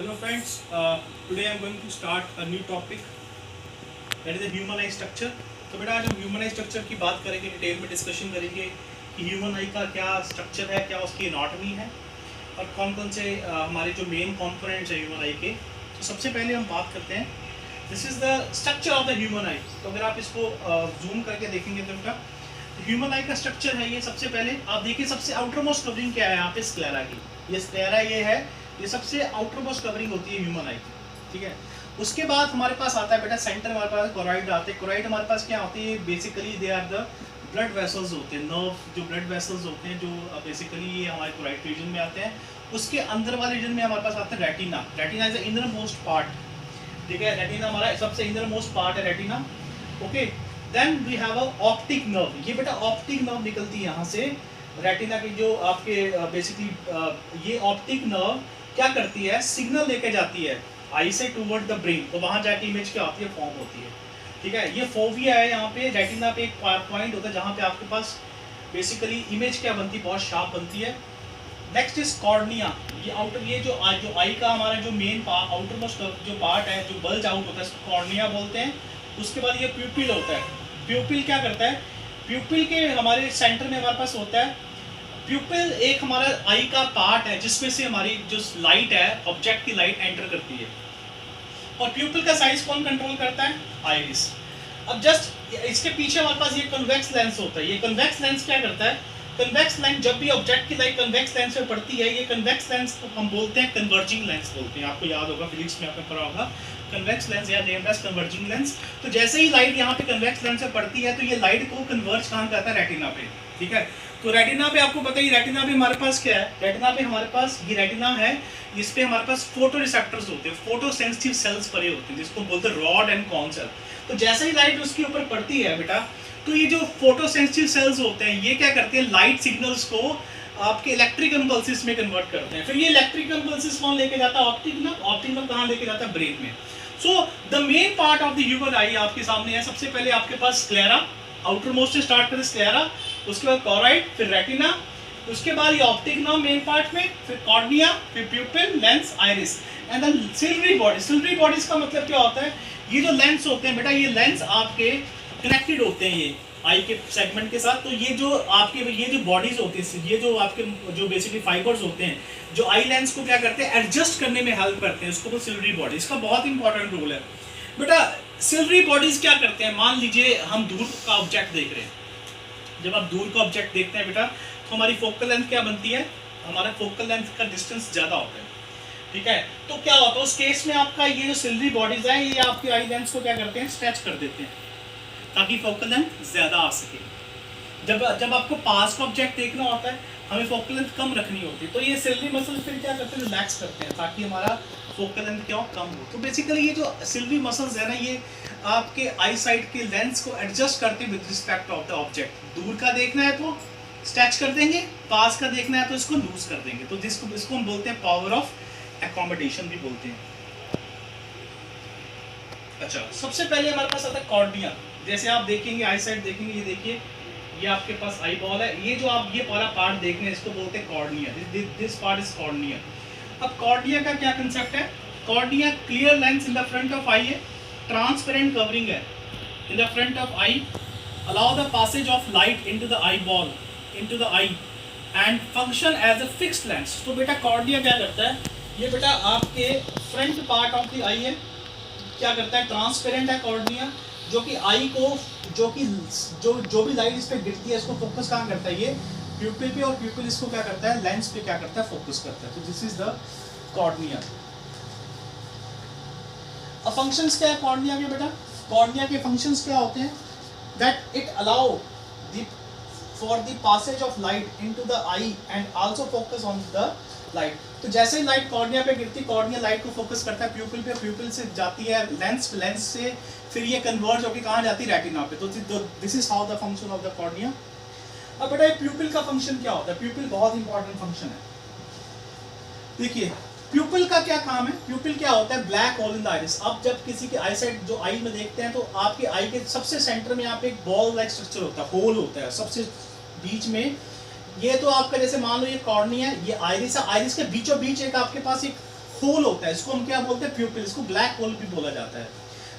Hello friends, today I am going to start a new topic that is a human eye structure. तो बेटा आज हम human आई structure की बात करेंगे, डिटेल में डिस्कशन करेंगे कि ह्यूमन आई का क्या स्ट्रक्चर है, क्या उसकी एनाटॉमी है और कौन कौन से हमारे जो मेन कंपोनेंट्स हैं ह्यूमन आई के। तो सबसे पहले हम बात करते हैं, this is the structure of the human आई। तो अगर आप इसको जूम करके देखेंगे तो बेटा ह्यूमन आई का स्ट्रक्चर है ये। सबसे पहले आप देखिए सबसे आउटर मोस्ट कवरिंग क्या है यहाँ पे, स्क्लेरा की। ये स्क्लेरा ये है, ये सबसे आउटर मोस्ट कवरिंग होती है ह्यूमन आई की, ठीक है। उसके बाद हमारे पास आता है बेटा सेंटर, हमारे पास कोराइड आते हैं। कोराइड हमारे पास क्या होती है, basically they are the blood vessels होते हैं, नर्व जो ब्लड वेसल्स होते हैं जो बेसिकली ये हमारे कोराइड रीजन में आते हैं। उसके अंदर वाले रीजन में हमारे पास आता है retina. Retina is the inner most part, ठीक है। रेटिना हमारा सबसे इनर मोस्ट पार्ट है retina, okay. Then we have a optic nerve. ये बेटा ऑप्टिक नर्व निकलती है यहाँ से रेटिना की, जो आपके बेसिकली ये ऑप्टिक नर्व क्या करती है, सिग्नल लेके जाती है आई से टूवर्ड द ब्रेन। तो वहां जाके इमेज क्या होती है, फॉर्म होती है, ठीक है। ये फोविया है यहाँ पे, रेटिना पे एक पॉइंट होता है जहाँ पे आपके पास बेसिकली इमेज क्या बनती है, बहुत शार्प बनती है। Next is cornea. ये आउटर, ये जो आई का हमारा जो मेन आउटर मोस्ट जो पार्ट है जो बल्ज आउट होता है इसको कॉर्निया बोलते हैं। उसके बाद ये प्यूपिल होता है। प्यूपिल क्या करता है, प्यूपिल के हमारे सेंटर में हमारे पास होता है प्यूपिल, एक हमारा आई का पार्ट है जिसमें से हमारी जो लाइट है, ऑब्जेक्ट की लाइट एंटर करती है। और प्यूपिल का साइज कौन कंट्रोल करता है, आइरिस। अब जस्ट इसके पीछे हमारे पास ये कन्वेक्स लेंस होता है। ये कन्वेक्स लेंस क्या करता है, कन्वेक्स लेंस जब भी ऑब्जेक्ट की लाइट कन्वेक्स लेंस में पड़ती है, ये कन्वेक्स लेंस को हम बोलते हैं कन्वर्जिंग लेंस बोलते हैं। आपको याद होगा फिजिक्स में आपने पढ़ा होगा कन्वेक्स लेंस या नेम्ड एज कन्वर्जिंग लेंस। तो जैसे ही लाइट यहाँ पे कन्वेक्स लेंस से पड़ती है तो ये लाइट को कन्वर्ज कहाँ करता है, रेटिना पे, ठीक है। तो रेटिना पे आपको पता ही, रेटिना पे हमारे पास क्या है, रेटिना पे हमारे पास ये रेटिना है, इस पे हमारे पास फोटो रिसेप्टर्स होते हैं, फोटो सेंसिटिव सेल्स पड़े होते हैं जिसको बोलते हैं रॉड एंड कॉन सेल। तो जैसे ही लाइट उसके ऊपर पड़ती है बेटा, तो ये जो फोटो सेंसिटिव सेल्स होते हैं ये क्या करते हैं, लाइट सिग्नल्स को आपके इलेक्ट्रिक इम्पल्सिस में कन्वर्ट करते हैं। फिर ये इलेक्ट्रिक इम्पल्सिस कौन लेके जाता है, ऑप्टिक नर्व। ऑप्टिक नर्व कहाँ लेके जाता है, ब्रेन में। So the main part of the human आई आपके सामने है। सबसे पहले आपके पास स्क्लेरा, आउटर मोस्ट से स्टार्ट करें स्क्लेरा, उसके बाद कोराइड, फिर रेटिना, उसके बाद ये ऑप्टिक नर्व मेन पार्ट में, फिर कॉर्निया, फिर प्यूपिल, lens, iris and the silvery body. Silvery bodies का मतलब क्या होता है, ये जो लेंस होते हैं बेटा, ये लेंस आपके कनेक्टेड होते हैं ये आई के सेगमेंट के साथ। तो ये जो आपके ये जो बॉडीज होती है, ये जो आपके जो बेसिकली फाइबर्स होते हैं जो आई लेंस को क्या करते हैं, एडजस्ट करने में हेल्प करते हैं। इसको तो सिल्वरी बॉडी, इसका बहुत इंपॉर्टेंट रोल है बेटा। सिल्वरी बॉडीज क्या करते हैं, मान लीजिए हम दूर का ऑब्जेक्ट देख रहे हैं। जब आप दूर का ऑब्जेक्ट देखते हैं बेटा तो हमारी फोकल लेंथ क्या बनती है, हमारा फोकल लेंथ का डिस्टेंस ज़्यादा होता है, ठीक है। तो क्या होता है उस केस में, आपका ये जो सिल्वरी बॉडीज है ये आपकी आई लेंस को क्या करते हैं, स्ट्रेच कर देते हैं ताकि फोकल लेंथ ज़्यादा आ सके। जब आपको पास का ऑब्जेक्ट देखना होता है हमें फोकल लेंथ कम रखनी होती है, तो ये सिल्वरी मसल फिर क्या करते हैं, रिलैक्स करते हैं ताकि हमारा फोकल लेंथ क्या हो, कम हो। तो बेसिकली ये जो सिल्वरी मसल्स है ना, ये आपके आई साइड के लेंस को एडजस्ट करते हैं with respect of the object. दूर का देखना है तो स्ट्रेच कर देंगे, पास का देखना है तो इसको लूज कर देंगे। तो इसको हम बोलते हैं पावर ऑफ एकोमोडेशन भी बोलते हैं। अच्छा, सबसे पहले हमारे पास आता है कॉर्निया। जैसे आप देखेंगे आई साइड देखेंगे, ये देखिए ये आपके पास आई बॉल है, ये जो आप ये पूरा पार्ट देख रहे हैं इसको बोलते हैं cornea. This part is cornea. अब कॉर्निया का क्या कंसेप्ट है, cornea clear lens in the front of eye है, ट्रांसपेरेंट कवरिंग है in the front of eye, allow the passage of light into the eye ball, into the eye and function as a fixed lens. तो बेटा cornea क्या करता है, ये बेटा आपके front part of the eye है, क्या करता है, ट्रांसपेरेंट है कॉर्निया, जो कि आई को जो भी लाइट इस पे गिरती है इसको फोकस कहाँ करता है, ये प्यूपिल पे, और प्यूपिल इसको क्या करता है, लेंस पे क्या करता है, फोकस करता है। तो दिस इज द कॉर्निया। अब फंक्शंस क्या है कॉर्निया के बेटा, कॉर्निया के फंक्शंस क्या होते हैं, that it allow for the passage of light into the eye and also focus on the light. तो जैसे ही लाइट कॉर्निया पे गिरती, कॉर्निया लाइट को फोकस करता है प्यूपिल पे, प्यूपिल से जाती है लेंस, लेंस से फिर ये कन्वर्ज होकर कहाँ जाती है, रेटिना पे। तो this is how the function of the cornea. अब बेटा प्यूपिल का फंक्शन क्या होता है, प्यूपिल बहुत इंपॉर्टेंट फंक्शन है। देखिए प्यूपिल का क्या काम है, प्यूपिल क्या होता है, black hole in the iris. आप जब किसी के आई साइड जो आई में देखते हैं तो आपके आई के सबसे सेंटर में यहाँ पे एक बॉल लाइक स्ट्रक्चर होता है, होल होता है सबसे बीच में। ये तो आपका जैसे मान लो ये कॉर्निया है, ये आइरिस है, आइरिस के बीचों बीच एक आपके पास एक होल होता है, इसको हम क्या बोलते हैं, प्यूपिल, इसको ब्लैक होल भी बोला जाता है।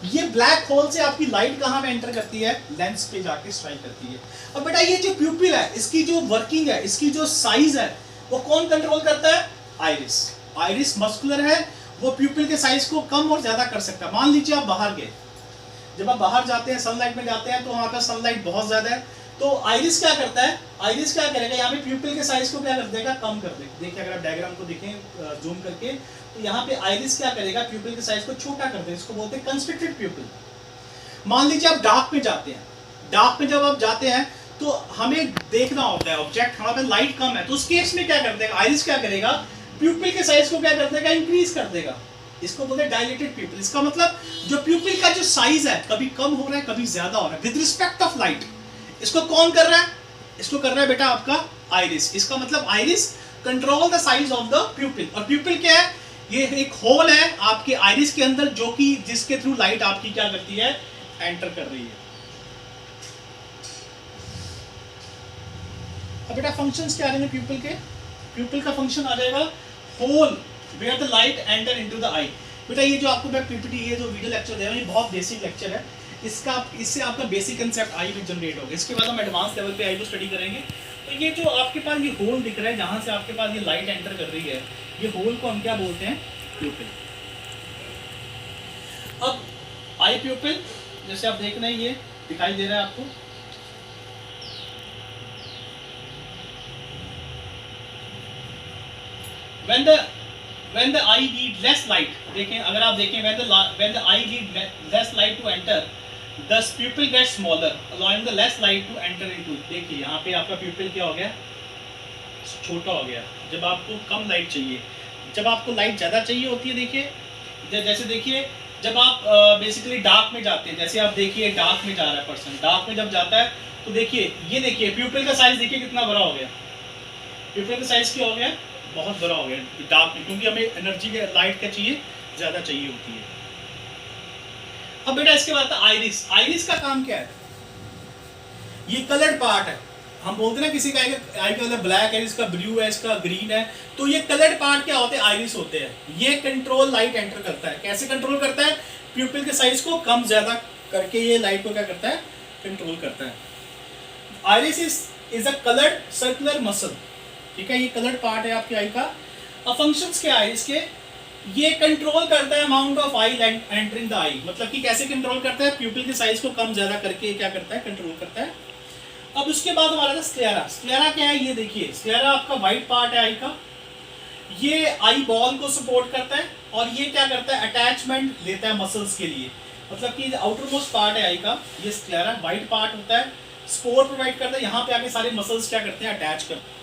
ये ब्लैक होल से आपकी लाइट कहाँ में एंटर करती है, लेंस पे जाके स्ट्राइक करती है। अब बेटा ये जो प्यूपिल है, इसकी जो वर्किंग है, इसकी जो साइज है, वो कौन कंट्रोल करता है, आइरिस। आइरिस मस्कुलर है, वो प्यूपिल के साइज को कम और ज्यादा कर सकता है। मान लीजिए आप बाहर गए, जब आप बाहर जाते हैं, सनलाइट में जाते हैं, तो वहां का सनलाइट बहुत ज्यादा है, तो आइरिस क्या करता है, आइरिस क्या करेगा, यहाँ पे प्यूपिल के साइज को क्या कर देगा, कम कर देगा। देखिए अगर आप डायग्राम को देखें जूम करके, तो यहाँ पे आइरिस क्या करेगा, प्यूपिल के साइज को छोटा कर देगा, इसको बोलते हैं कंस्ट्रिक्टेड प्यूपिल। मान लीजिए आप डार्क में जाते हैं, डार्क में जब आप जाते हैं तो हमें देखना होता है ऑब्जेक्ट, हमारे पास लाइट कम है, तो उस केस में क्या कर देगा, आइरिस क्या करेगा, प्यूपिल के साइज को क्या कर देगा, इंक्रीज कर देगा। इसको बोलते हैं डायलेटेड प्यूपिल। इसका मतलब जो प्यूपिल का जो साइज है, कभी कम हो रहा है, कभी ज्यादा हो रहा है विद रिस्पेक्ट ऑफ लाइट। इसको कौन कर रहा है, इसको कर रहा है बेटा आपका आइरिस। इसका मतलब iris control the size of the प्यूपिल। और प्यूपिल क्या है, ये एक होल है आपके आइरिस के अंदर, जो कि जिसके थ्रू लाइट आपकी क्या करती है, एंटर कर रही है। अब बेटा फंक्शंस क्या आ रहे हैं प्यूपिल के, प्यूपिल का फंक्शन आ जाएगा hole where the light enter into the eye. बेटा ये जो आपको मैं पीपीटी, ये जो वीडियो लेक्चर दे रहा हूं, ये बहुत बेसिक लेक्चर है, इससे आपका बेसिक कंसेप्ट आई में जनरेट होगा। इसके बाद हम एडवांस लेवल पे आई को स्टडी करेंगे। तो ये जो आपके पास ये होल दिख रहा है, जहां से आपके पास ये लाइट एंटर कर रही है, ये होल को हम क्या बोलते हैं, प्यूपिल। अब आई प्यूपिल जैसे आप देख रहे हैं, ये दिखाई दे रहा है आपको, when the eye need less light, देखें अगर आप देखें when the eye need less light to enter, the pupil gets smaller allowing the less light to enter into। देखिए यहाँ पे आपका प्यूपिल क्या हो गया, छोटा हो गया। जब आपको कम लाइट चाहिए, जब आपको लाइट ज़्यादा चाहिए होती है, देखिए जैसे देखिए जब आप बेसिकली डार्क में जाते हैं, जैसे आप देखिए डार्क में जा रहा है पर्सन, डार्क में जब जाता है तो देखिए ये देखिए प्यूपिल का साइज देखिए कितना बड़ा हो गया, प्यूपिल का साइज क्या हो गया, बहुत बड़ा हो गया डार्क में, क्योंकि हमें एनर्जी के लाइट क्या चाहिए, ज़्यादा चाहिए होती है। अब बेटा इसके बाद आइरिस। आइरिस का काम क्या है, ये कलर्ड पार्ट है। हम बोलते हैं ना किसी का आई का ब्लैक है, इसका ब्लू है, इसका ग्रीन है, तो ये कलर्ड पार्ट क्या होते हैं, आइरिस होते हैं। ये कंट्रोल लाइट एंटर करता है। कैसे कंट्रोल करता है, प्यूपिल के साइज को कम ज्यादा करके ये लाइट को क्या करता है, कंट्रोल करता है। Iris is a coloured circular muscle, ठीक है, ये कलर्ड पार्ट है आपकी आई का। अब फंक्शंस क्या है इसके, ये कंट्रोल करता है amount of eye entering the eye, मतलब कि कैसे कंट्रोल करता है, प्यूपिल के साइज को कम ज्यादा करके क्या करता है, कंट्रोल करता है। अब उसके बाद हमारा था स्क्लेरा। स्क्लेरा क्या है, ये देखिए स्क्लेरा आपका व्हाइट पार्ट है आई का, ये आई बॉल को सपोर्ट करता है, और ये क्या करता है, अटैचमेंट देता है मसल्स के लिए, मतलब कि आउटर मोस्ट पार्ट है आई का, ये स्क्लेरा व्हाइट पार्ट होता है, सपोर्ट प्रोवाइड करता है, यहाँ पे आके सारे मसल्स क्या करते हैं, अटैच करते हैं।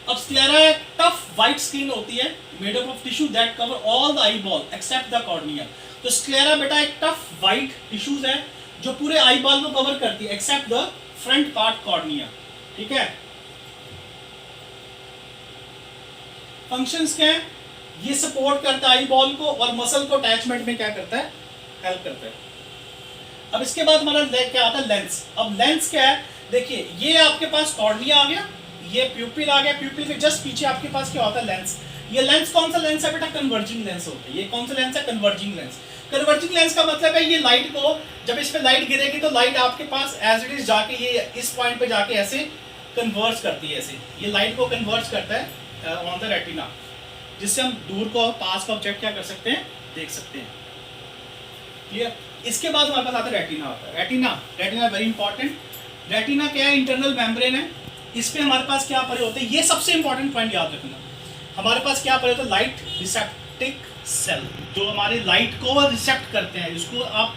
अब स्क्लेरा एक टफ व्हाइट स्किन होती है, made up of tissue that cover all the eye ball except the cornea. तो स्क्लेरा बेटा एक टफ व्हाइट टिश्यूज है जो पूरे आई बॉल को कवर करती है except the front part cornea, ठीक है। फंक्शंस क्या है, ये सपोर्ट करता है आई बॉल को, और मसल को अटैचमेंट में क्या करता है, हेल्प करता है। अब इसके बाद हमारा क्या आता है, लेंस। अब लेंस क्या है, देखिए ये आपके पास कॉर्निया आ गया, ये प्यूपिल आ गया, प्यूपिल के जस्ट पीछे आपके पास क्या होता है, लेंस। ये लेंस कौन सा लेंस है बेटा, कन्वर्जिंग लेंस होता है। ये कौन सा लेंस है, कन्वर्जिंग लेंस। कन्वर्जिंग लेंस का मतलब है ये लाइट को, जब इस पे लाइट गिरेगी तो लाइट आपके पास एज इट इज जाके ये इस पॉइंट पे जाके ऐसे कन्वर्ज करती है, ऐसे ये लाइट को कन्वर्ज करता है ऑन द रेटिना, जिससे हम दूर को पास का ऑब्जेक्ट क्या कर सकते हैं, देख सकते हैं। क्लियर। इसके बाद हमारे पास आता है रेटिना होता है। Retina very important. रेटिना क्या है, इंटरनल मेम्ब्रेन है, इस पे हमारे पास क्या पड़े होते हैं, ये सबसे इंपॉर्टेंट पॉइंट याद रखना, हमारे पास क्या पड़े होते हैं, लाइट रिसेप्टिक सेल, जो हमारे लाइट को रिसेप्ट करते हैं। इसको आप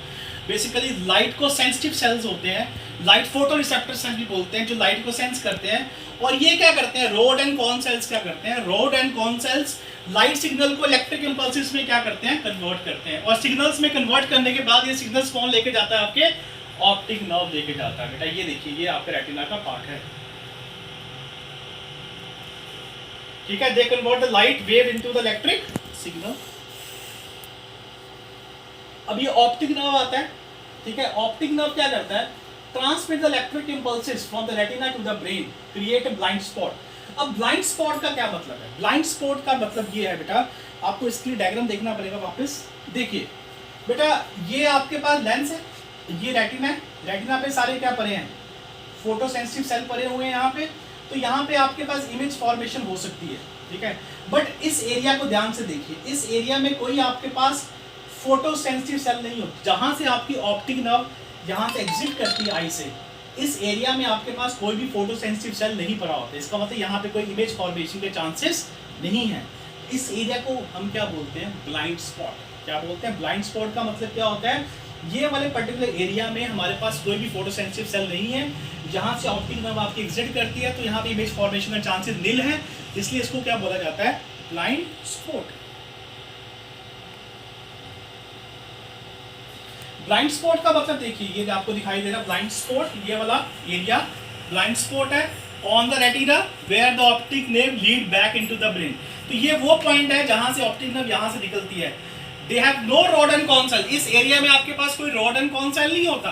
बेसिकली लाइट को सेंसिटिव सेल्स होते हैं, लाइट फोटो रिसेप्टर सेल्स भी बोलते हैं, जो लाइट को सेंस करते हैं। और ये क्या करते हैं, रोड एंड कॉन सेल्स क्या करते हैं, rod and cone cells light signal को इलेक्ट्रिक इंपल्सेस में क्या करते हैं, कन्वर्ट करते हैं। और सिग्नल्स में कन्वर्ट करने के बाद ये सिग्नल्स कौन लेके जाता है, आपके ऑप्टिक नर्व लेके जाता है। बेटा ये देखिए, ये आपके रेटिना का पार्ट है, ठीक है। They convert the light wave into the electric signal. अब ये ऑप्टिक नर्व आता है, ठीक है। ऑप्टिक नर्व क्या करता है, transmit the electric impulses from the retina to the brain, create a blind spot. अब ब्लाइंड स्पॉट का क्या मतलब है? ब्लाइंड स्पॉट का मतलब ये है बेटा, आपको इसके लिए डायग्राम देखना पड़ेगा वापस। देखिए बेटा, ये आपके पास लेंस है, ये रेटिना है, रेटिना पे सारे क्या पड़े हैं, फोटो सेंसिटिव सेल पड़े हुए हैं यहाँ पे। तो यहाँ पे आपके पास इमेज फॉर्मेशन हो सकती है, ठीक है। बट इस एरिया को ध्यान से देखिए, इस एरिया में कोई आपके पास फोटो सेंसिटिव सेल नहीं होती। जहां से आपकी ऑप्टिक नर्व यहाँ से एग्जिट करती है आई से, इस एरिया में आपके पास कोई भी फोटो सेंसिटिव सेल नहीं पड़ा होता। इसका मतलब यहाँ पे कोई इमेज फॉर्मेशन के चांसेस नहीं है। इस एरिया को हम क्या बोलते हैं, ब्लाइंड स्पॉट। क्या बोलते हैं? ब्लाइंड स्पॉट का मतलब क्या होता है, ये वाले पर्टिकुलर एरिया में हमारे पास कोई भी फोटो सेंसिटिव सेल नहीं है, जहां से ऑप्टिक नर्व आपकी एग्जिट करती है, तो यहाँ पे इमेज फॉर्मेशन का चांसेस नील है, इसलिए इसको क्या बोला जाता है, ब्लाइंड स्पॉट। ब्लाइंड स्पॉट का मतलब देखिए, ये आपको दिखाई दे रहा है ब्लाइंड स्पॉट, ये वाला एरिया ब्लाइंड स्पॉट है on the retina where the optic nerve lead back into the brain. तो ये वो पॉइंट है जहां से ऑप्टिक नर्व यहां से निकलती है। They have no rod and cone cell. इस एरिया में आपके पास कोई रॉड एंड कॉन सेल नहीं होता।